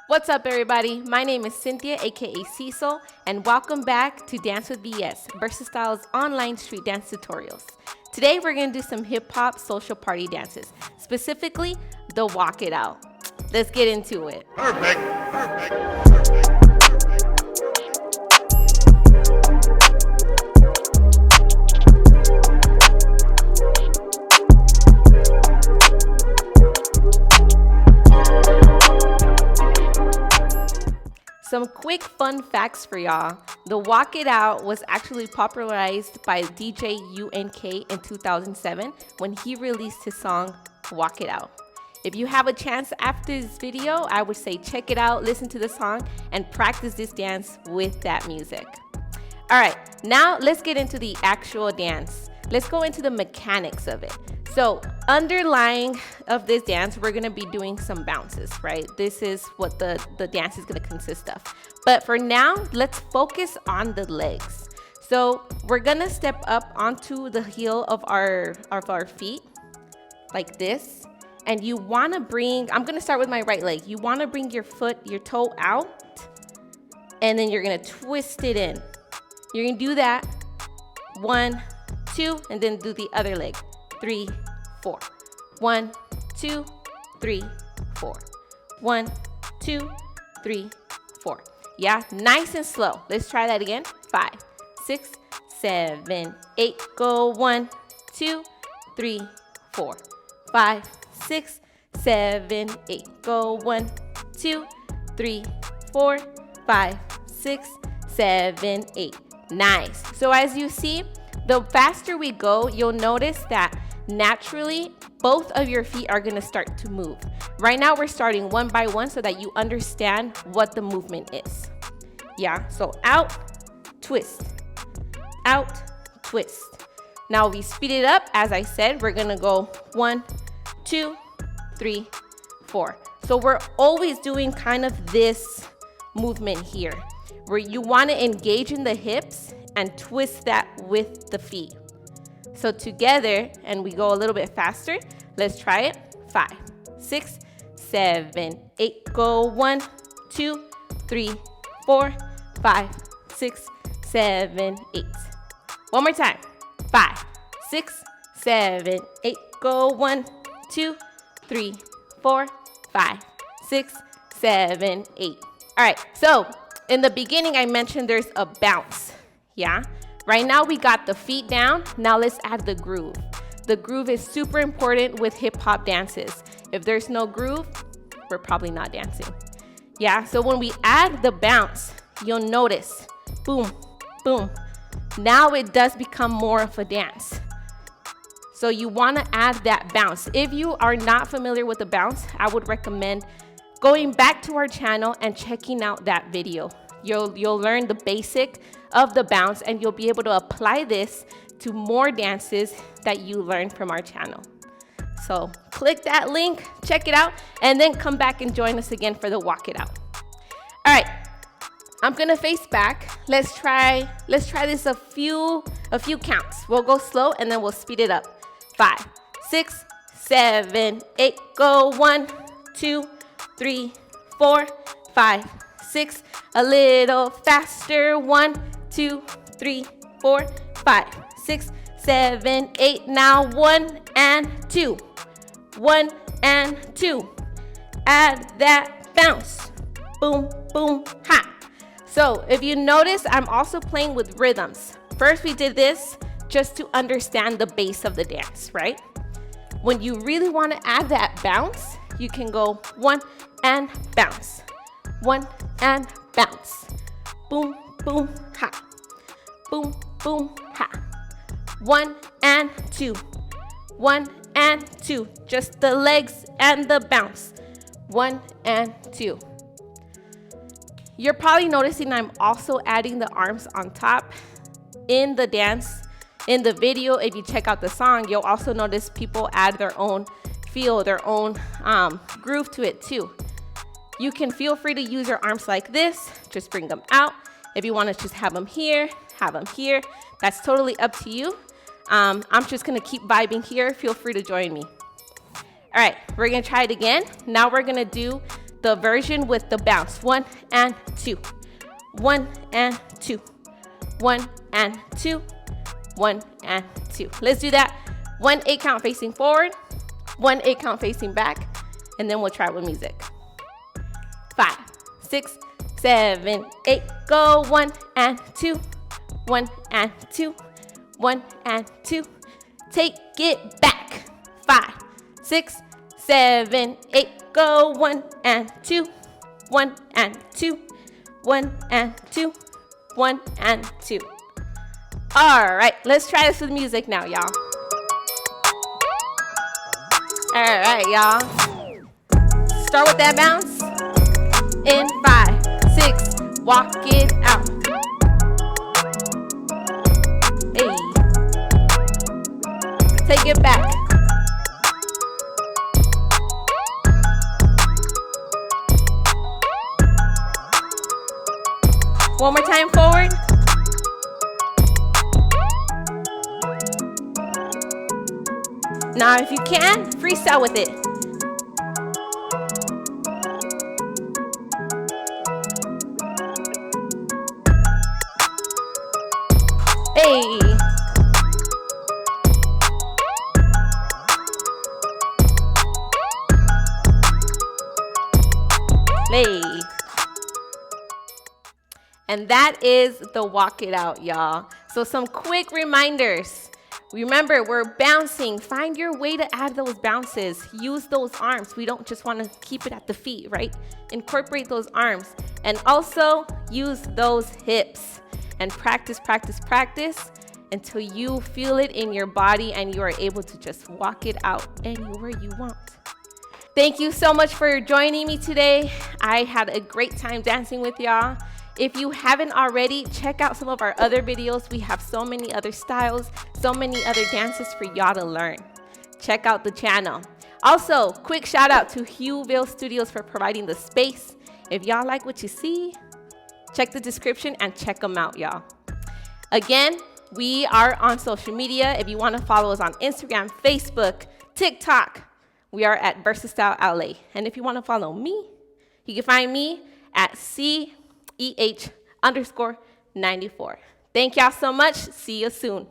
What's up, everybody? My name is Cynthia, aka Cecil, and welcome back to Dance with BS, Versastyle's online street dance tutorials. Today, we're gonna do some hip hop social party dances, specifically the Walk It Out. Let's get into it. Perfect. Some quick fun facts for y'all. The Walk It Out was actually popularized by DJ UNK in 2007 when he released his song Walk It Out. If you have a chance after this video, I would say check it out, listen to the song, and practice this dance with that music. All right, now let's get into the actual dance. Let's go into the mechanics of it. So underlying of this dance, we're gonna be doing some bounces, right? This is what the dance is gonna consist of. But for now, let's focus on the legs. So we're gonna step up onto the heel of our feet, like this. And you wanna bring, I'm gonna start with my right leg. You wanna bring your toe out, and then you're gonna twist it in. You're gonna do that, 1, 2, and then do the other leg, 3, 4. 1, 2, 3, 4. 1, 2, 3, 4. Yeah, nice and slow. Let's try that again. 5, 6, 7, 8. Go 1, 2, 3, 4. 5, 6, 7, 8. Go 1, 2, 3, 4. 5, 6, 7, 8. Nice. So as you see, the faster we go, you'll notice that naturally, both of your feet are gonna start to move. Right now, we're starting one by one so that you understand what the movement is. Yeah, so out, twist, out, twist. Now we speed it up. As I said, we're gonna go 1, 2, 3, 4. So we're always doing kind of this movement here, where you wanna engage in the hips and twist that with the feet. So together, and we go a little bit faster. Let's try it. 5, 6, 7, 8. Go 1, 2, 3, 4. 5, 6, 7, 8. One more time. 5, 6, 7, 8. Go 1, 2, 3, 4. 5, 6, 7, 8. All right, so in the beginning, I mentioned there's a bounce, yeah? Right now, we got the feet down. Now let's add the groove. The groove is super important with hip hop dances. If there's no groove, we're probably not dancing. Yeah, so when we add the bounce, you'll notice, boom, boom. Now it does become more of a dance. So you wanna add that bounce. If you are not familiar with the bounce, I would recommend going back to our channel and checking out that video. You'll learn the basic of the bounce, and you'll be able to apply this to more dances that you learn from our channel. So click that link, check it out, and then come back and join us again for the Walk It Out. All right, I'm gonna face back. Let's try this a few counts. We'll go slow and then we'll speed it up. 5, 6, 7, 8. Go 1, 2, 3, 4. 5, 6. A little faster. 1, 2, 3, 4. 5, 6, 7, 8. Now 1 and 2. 1 and 2. Add that bounce. Boom, boom, ha. So if you notice, I'm also playing with rhythms. First, we did this just to understand the base of the dance, right? When you really want to add that bounce, you can go 1 and bounce. 1 and bounce. Boom, boom, ha. Boom, boom, ha. 1 and 2. 1 and 2. Just the legs and the bounce. 1 and 2. You're probably noticing I'm also adding the arms on top. In the dance, in the video, if you check out the song, you'll also notice people add their own feel, their own groove to it too. You can feel free to use your arms like this. Just bring them out. If you want to just have them here, have them here. That's totally up to you. I'm just gonna keep vibing here. Feel free to join me. All right, we're gonna try it again. Now we're gonna do the version with the bounce. 1 and 2. 1 and 2. 1 and 2. 1 and 2. Let's do that. 1 8 count facing forward. 1 8 count facing back. And then we'll try it with music. 5, 6, 7, 8. Go. 1 and 2. 1 and 2. 1 and 2. Take it back. 5, 6, 7, 8. Go. 1 and 2. 1 and 2. 1 and 2. 1 and 2. All right, let's try this with music now, y'all. All right, y'all. Start with that bounce. In 5, 6, walk it out. Hey. Take it back. One more time forward. Now, if you can, freestyle with it. Hey. Hey. And that is the walk it out, y'all. So some quick reminders. Remember, we're bouncing. Find your way to add those bounces. Use those arms. We don't just want to keep it at the feet, right? Incorporate those arms. And also use those hips. And practice, practice, practice until you feel it in your body and you are able to just walk it out anywhere you want. Thank you so much for joining me today. I had a great time dancing with y'all. If you haven't already, check out some of our other videos. We have so many other styles, so many other dances for y'all to learn. Check out the channel. Also, quick shout out to Hughville Studios for providing the space. If y'all like what you see, check the description and check them out, y'all. Again, we are on social media. If you want to follow us on Instagram, Facebook, TikTok, we are at VersaStyle LA. And if you want to follow me, you can find me at CEH_94. Thank y'all so much. See you soon.